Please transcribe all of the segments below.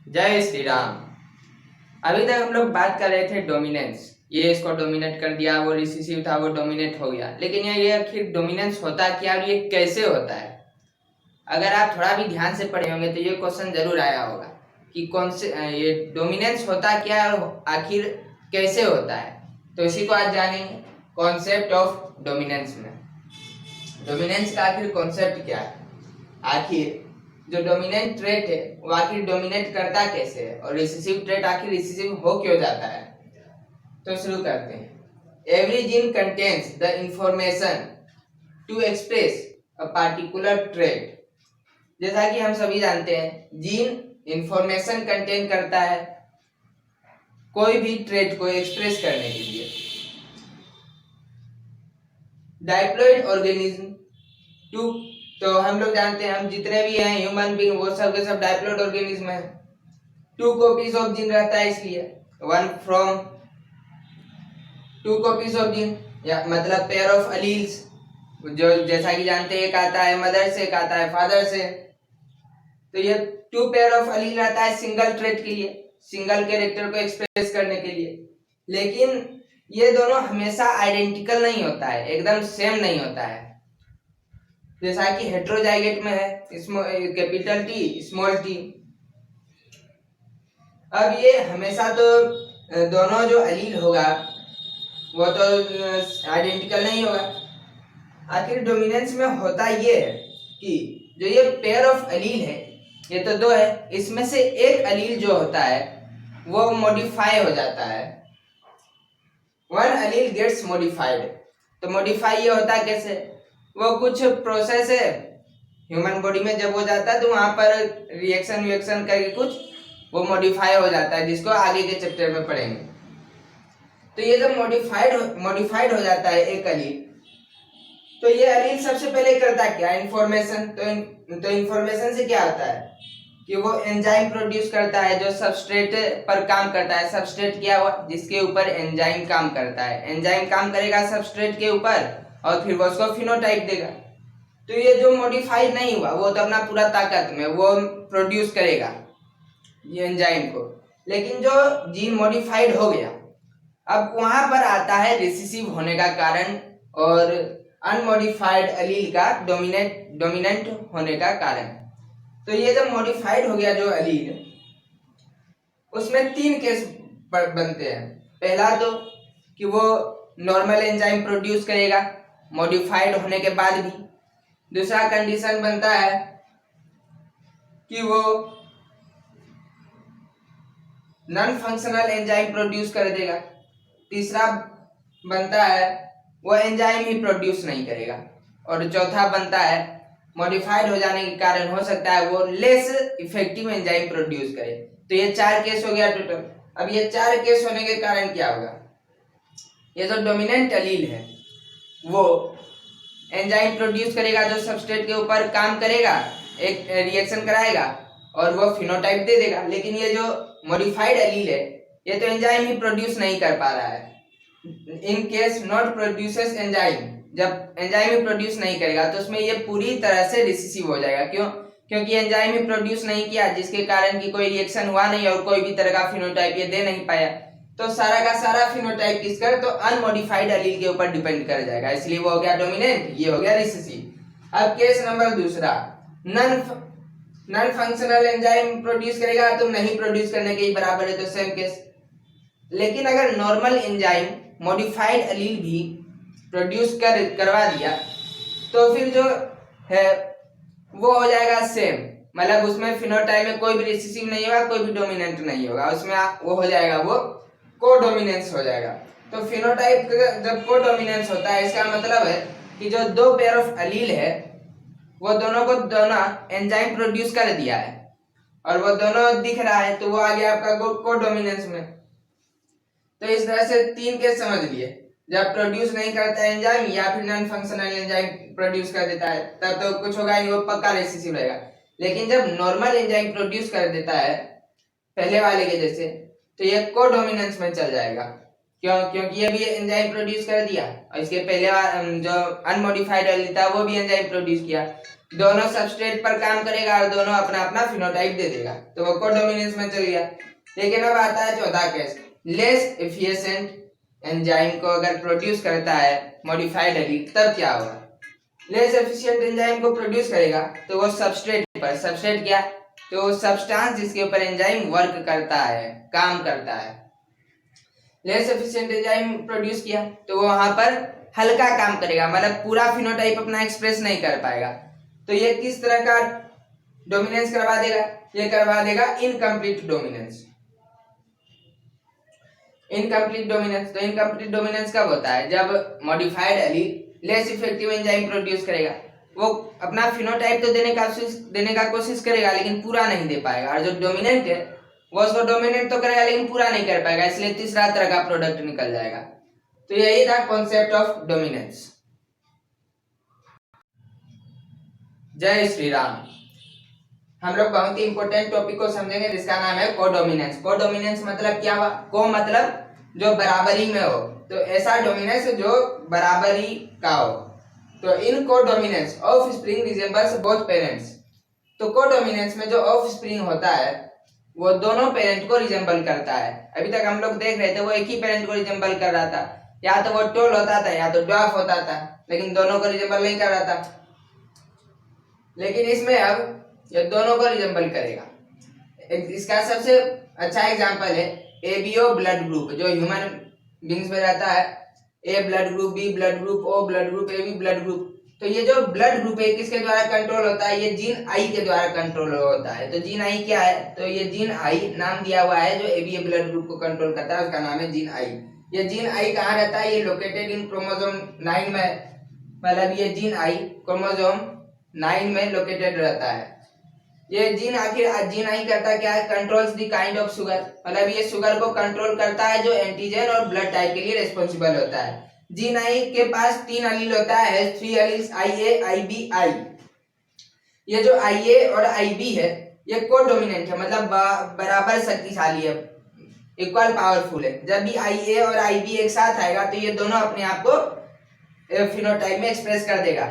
जय श्री राम। अभी तक हम लोग बात कर रहे थे डोमिनेंस। ये इसको डोमिनेट कर दिया, वो रिसेसिव था वो डोमिनेट हो गया। लेकिन ये आखिर डोमिनेंस होता क्या और ये कैसे होता है? अगर आप थोड़ा भी ध्यान से पढ़े होंगे तो ये क्वेश्चन जरूर आया होगा कि कौन से ये डोमिनेंस होता क्या और आखिर कैसे होता है। तो इसी को आज जानेंगे, कॉन्सेप्ट ऑफ डोमिनेंस में। डोमिनेंस का आखिर कॉन्सेप्ट क्या है, आखिर जो डोमिनेंट ट्रेट है वो आखिर डोमिनेट करता कैसे है, और रिसेसिव ट्रेट आखिर रिसेसिव हो क्यों जाता है। तो शुरू करते हैं। Every gene contains the information to express a particular trait. जैसा कि हम सभी जानते हैं, जीन इंफॉर्मेशन कंटेन करता है कोई भी ट्रेट को एक्सप्रेस करने के लिए। डाइप्लॉइड ऑर्गेनिज्म टू, तो हम लोग जानते हैं, हम जितने भी हैं ह्यूमन बीइंग वो सब के सब डाइप्लॉइड ऑर्गेनिज्म है। 2 कॉपीज ऑफ जीन रहता है, इसलिए 1 फ्रॉम 2 कॉपीज ऑफ जीन, या मतलब पेयर ऑफ अलील्स, जो जैसा कि जानते हैं एक आता है मदर से, एक आता है फादर से। तो ये 2 पेयर ऑफ अलील रहता है सिंगल ट्रेट के लिए, सिंगल कैरेक्टर को एक्सप्रेस करने के लिए। लेकिन ये दोनों हमेशा आइडेंटिकल नहीं होता है, एकदम सेम नहीं होता है। जैसा कि हेट्रोजाइगेट में है, कैपिटल टी स्मॉल टी। अब ये हमेशा तो दोनों जो अलील होगा वो तो आइडेंटिकल नहीं होगा। आखिर डोमिनेंस में होता ये है कि जो ये पेयर ऑफ अलील है, ये तो 2 है, इसमें से एक अलील जो होता है वो मॉडिफाई हो जाता है। 1 अलील गेट्स मॉडिफाइड। तो मॉडिफाई ये होता है कैसे, वो कुछ प्रोसेस है ह्यूमन बॉडी में, जब हो जाता है तो वहां पर रिएक्शन करके कुछ वो मॉडिफाई हो जाता है, जिसको आगे के चैप्टर में पढ़ेंगे। तो ये जब मॉडिफाइड हो जाता है एक अलील, तो ये अलील सबसे पहले करता क्या, इंफॉर्मेशन। तो इंफॉर्मेशन से क्या होता है कि वो एंजाइम प्रोड्यूस करता है जो सबस्ट्रेट पर काम करता है। सबस्ट्रेट क्या हुआ, जिसके ऊपर एंजाइम काम करता है। एंजाइम काम करेगा सबस्ट्रेट के ऊपर और फिर वो उसको फिनोटाइप देगा। तो ये जो मॉडिफाइड नहीं हुआ वो तो अपना पूरा ताकत में वो प्रोड्यूस करेगा ये एंजाइम को। लेकिन जो जीन मॉडिफाइड हो गया, अब वहां पर आता है रिसेसिव होने का कारण और अनमॉडिफाइड अलील का डोमिनेंट होने का कारण। तो ये जब मॉडिफाइड हो गया जो अलील, उसमें 3 केस बनते हैं। पहला तो कि वो नॉर्मल एंजाइम प्रोड्यूस करेगा मॉडिफाइड होने के बाद भी। दूसरा कंडीशन बनता है कि वो नॉन फंक्शनल एंजाइम प्रोड्यूस कर देगा। तीसरा बनता है वो एंजाइम ही प्रोड्यूस नहीं करेगा। और चौथा बनता है मॉडिफाइड हो जाने के कारण हो सकता है वो लेस इफेक्टिव एंजाइम प्रोड्यूस करे। तो ये 4 केस हो गया टोटल। अब ये 4 केस होने के कारण क्या होगा, ये जो डोमिनेंट अलील है वो एंजाइम प्रोड्यूस करेगा जो सबस्ट्रेट के ऊपर काम करेगा, एक रिएक्शन कराएगा और वो फिनोटाइप दे देगा। लेकिन ये जो मॉडिफाइड अलील है ये तो एंजाइम ही प्रोड्यूस नहीं कर पा रहा है। In case not produces enzyme, जब एंजाइम ही प्रोड्यूस नहीं करेगा तो उसमें ये पूरी तरह से रिसेसिव हो जाएगा। क्यों? क्योंकि एंजाइम ही प्रोड्यूस नहीं किया, जिसके कारण की कोई रिएक्शन हुआ नहीं और कोई भी तरह का फिनोटाइप ये दे नहीं पाया। तो सारा का सारा फिनोटाइप किसका, तो अनमॉडिफाइड अलील के ऊपर डिपेंड कर जाएगा। इसलिए वो हो गया डोमिनेंट, ये हो गया रिसेसिव। अब केस नंबर दूसरा, नॉन फंक्शनल एंजाइम प्रोड्यूस करेगा तो नहीं प्रोड्यूस करने के ही बराबर है, तो सेम केस। लेकिन अगर नॉर्मल एंजाइम मॉडिफाइड अलील भी प्रोड्यूस करवा दिया तो फिर जो है वो हो जाएगा सेम, मतलब उसमें फिनोटाइप में कोई भी रिसेसिव नहीं होगा, कोई भी डोमिनेंट नहीं होगा, उसमें वो हो जाएगा, वो कोडोमिनेंस हो जाएगा। तो फिनोटाइप जब कोडोमिनेंस होता है, इसका मतलब है कि जो 2 पेयर ऑफ अलील है वो दोनों को दोनों एंजाइम प्रोड्यूस कर दिया है और वो दोनों दिख रहा है, तो वो आ गया आपका कोडोमिनेंस में। तो इस तरह से 3 केस समझ लिए, जब प्रोड्यूस नहीं करता है एंजाइम या फिर नॉन फंक्शनल एंजाइम प्रोड्यूस कर देता है तब तो कुछ होगा नहीं, वो पक्का रिसेसिव रहेगा। लेकिन जब नॉर्मल एंजाइम प्रोड्यूस कर देता है पहले वाले के जैसे, तो ये कोडोमिनेंस में चल जाएगा। क्यों? क्योंकि ये भी एंजाइम प्रोड्यूस कर दिया और इसके पहले जो अनमॉडिफाइड अलील था वो भी एंजाइम प्रोड्यूस किया। दोनों सबस्ट्रेट पर काम करेगा और दोनों अपना अपना फिनोटाइप दे देगा, तो वो कोडोमिनेंस में चल गया। लेकिन अब आता है चौथा केस, लेस एफिशिएंट एंजाइम को अगर प्रोड्यूस करता है मॉडिफाइड एलील, तब क्या होगा? लेस एफिशिएंट एंजाइम को प्रोड्यूस करेगा तो वो सबस्ट्रेट पर, सबस्ट्रेट क्या, तो सब्सटेंस जिसके ऊपर एंजाइम वर्क करता है, काम करता है। लेस एफिशिएंट एंजाइम प्रोड्यूस किया तो वो वहां पर हल्का काम करेगा, मतलब पूरा फिनोटाइप अपना एक्सप्रेस नहीं कर पाएगा। तो ये किस तरह का डोमिनेंस करवा देगा? ये करवा देगा इनकम्प्लीट डोमिनेंस। इनकम्प्लीट डोमिनेंस, तो इनकम्प्लीट डोमिनेंस कब होता है? जब modified allele less effective enzyme produce करेगा, वो अपना फिनोटाइप तो देने का कोशिश करेगा लेकिन पूरा नहीं दे पाएगा, और जो डोमिनेंट है वो उसको डोमिनेट तो करेगा लेकिन पूरा नहीं कर पाएगा, इसलिए तीसरा तरह का प्रोडक्ट निकल जाएगा। तो यही था कॉन्सेप्ट ऑफ डोमिनेंस। जय श्री राम। हम लोग बहुत ही इंपॉर्टेंट टॉपिक को समझेंगे जिसका नाम है कोडोमिनेंस। कोडोमिनेंस मतलब क्या हुआ? को मतलब जो बराबरी में हो, तो ऐसा डोमिनेंस जो बराबरी का हो। तो in codominance offspring resembles both parents. तो कोडोमिनेंस में जो ऑफ स्प्रिंग होता है वो दोनों पेरेंट को रिजेंबल करता है। अभी तक हम लोग देख रहे थे वो एक ही पेरेंट को रिजेंबल कर रहा था, या तो वो टोल होता था या तो ड्वार्फ होता था, लेकिन दोनों को रिजेंबल नहीं कर रहा था। लेकिन इसमें अब ये दोनों को रिजेंबल करेगा। इसका सबसे अच्छा एग्जांपल है एबीओ ब्लड ग्रुप, जो ह्यूमन बींग्स में रहता है। A blood group, B blood group, O blood group, AB blood group. तो ये जो ब्लड ग्रुप है किसके द्वारा कंट्रोल होता है? ये जीन आई के द्वारा कंट्रोल होता है। तो जीन आई क्या है? तो ये जीन आई नाम दिया हुआ है जो एबीए ब्लड ग्रुप को कंट्रोल करता है, उसका नाम है जीन आई। ये जीन आई कहाँ रहता है? ये लोकेटेड इन क्रोमोसोम 9 में, मतलब ये जीन आई क्रोमोसोम 9 में लोकेटेड रहता है। ये जीन आखिर जीन आई करता क्या है? Controls the kind of sugar, मतलब ये शुगर को कंट्रोल करता है जो एंटीजन और ब्लड टाइप के लिए रिस्पॉन्सिबल होता है। जीन आई के पास 3 एलील होता है, 3 एलील्स IA, IB, I। ये जो IA और IB है ये कोडोमिनेंट है, मतलब बराबर शक्तिशाली है, इक्वल पावरफुल है। जब भी IA और IB एक साथ आएगा तो ये दोनों अपने आप को फिनोटाइप में एक्सप्रेस कर देगा,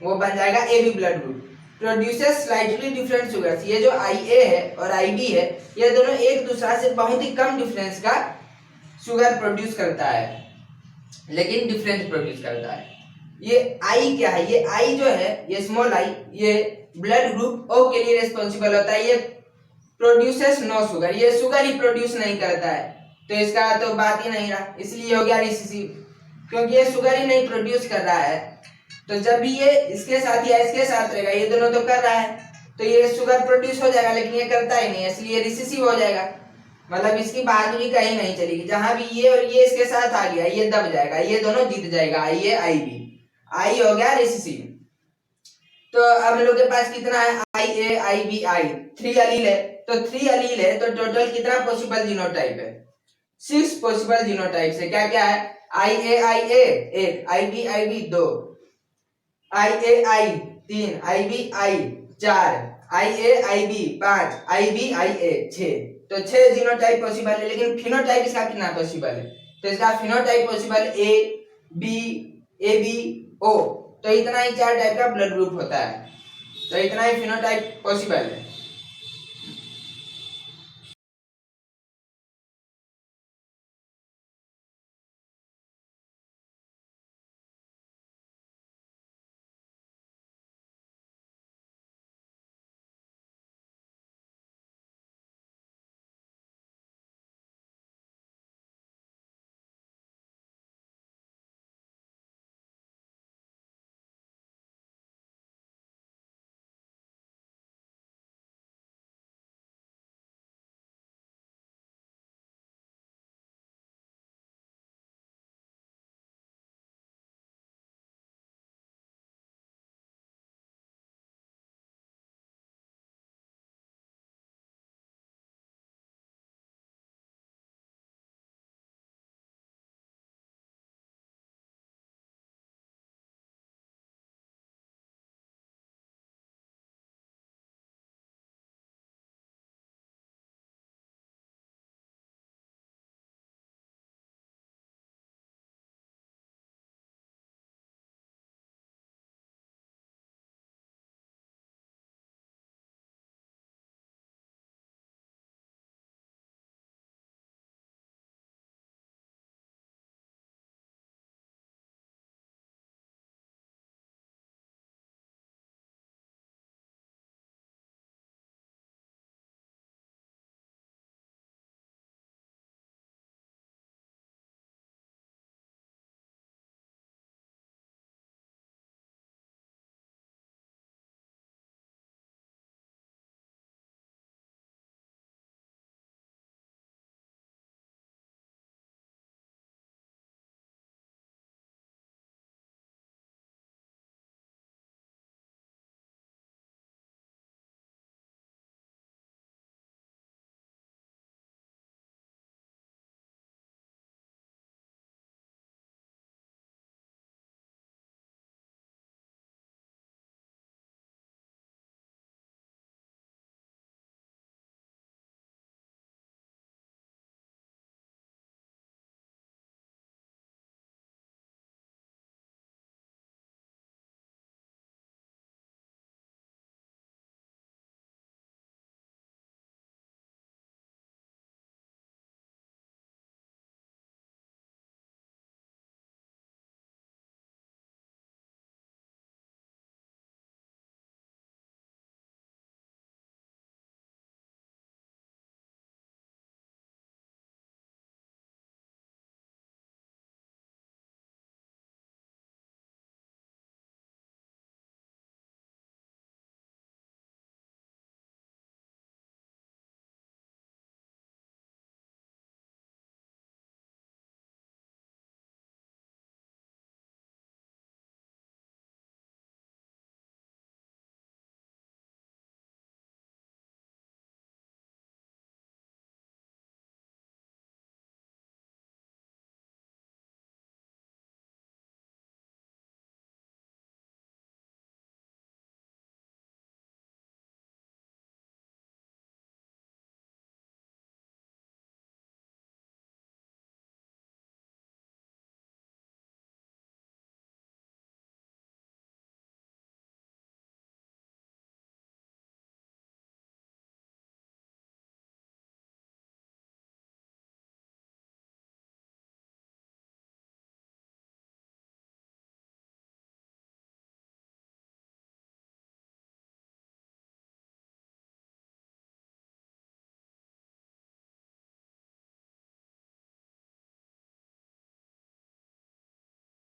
वो बन जाएगा AB blood group. Produces slightly different sugars, ये जो IA है और IB है ये दोनों एक दूसरा से बहुत ही कम डिफरेंस का शुगर प्रोड्यूस करता है, लेकिन डिफरेंस प्रोड्यूस करता है। ये I क्या है? ये I जो है, ये स्मॉल I, ये ब्लड ग्रुप O के लिए रिस्पॉन्सिबल होता है। ये प्रोड्यूसेस नो शुगर, ये शुगर ही प्रोड्यूस नहीं करता है, तो इसका तो बात ही नहीं रहा, इसलिए हो गया रिसेसिव, क्योंकि ये शुगर ही नहीं प्रोड्यूस कर रहा है। तो जब भी ये इसके साथ या इसके साथ रहेगा, ये दोनों तो कर रहा है, तो ये शुगर प्रोड्यूस हो जाएगा, लेकिन ये करता ही नहीं, इसलिए रिसेसिव हो जाएगा, मतलब इसकी बहादुरी कहीं नहीं चलेगी। जहां भी ये और ये इसके साथ आ गया ये दब जाएगा, ये दोनों जीत जाएगा, IA IB। I हो गया रिसेसिव। तो अब हम लोग के पास कितना है? IA IB I 3 एलील है, तो 3 एलील है तो टोटल कितना पॉसिबल जीनोटाइप है? 6 पॉसिबल जीनोटाइप्स है। क्या क्या है? IA IA 1, IB IB 2, IA I 3, IB I 4, IA IB 5, IB IA 6। तो 6 जीनोटाइप पॉसिबल है, लेकिन फिनोटाइप इसका कितना पॉसिबल है? तो इसका phenotype possible A B AB O, तो इतना ही 4 टाइप का ब्लड ग्रुप होता है, तो इतना ही फिनोटाइप पॉसिबल है।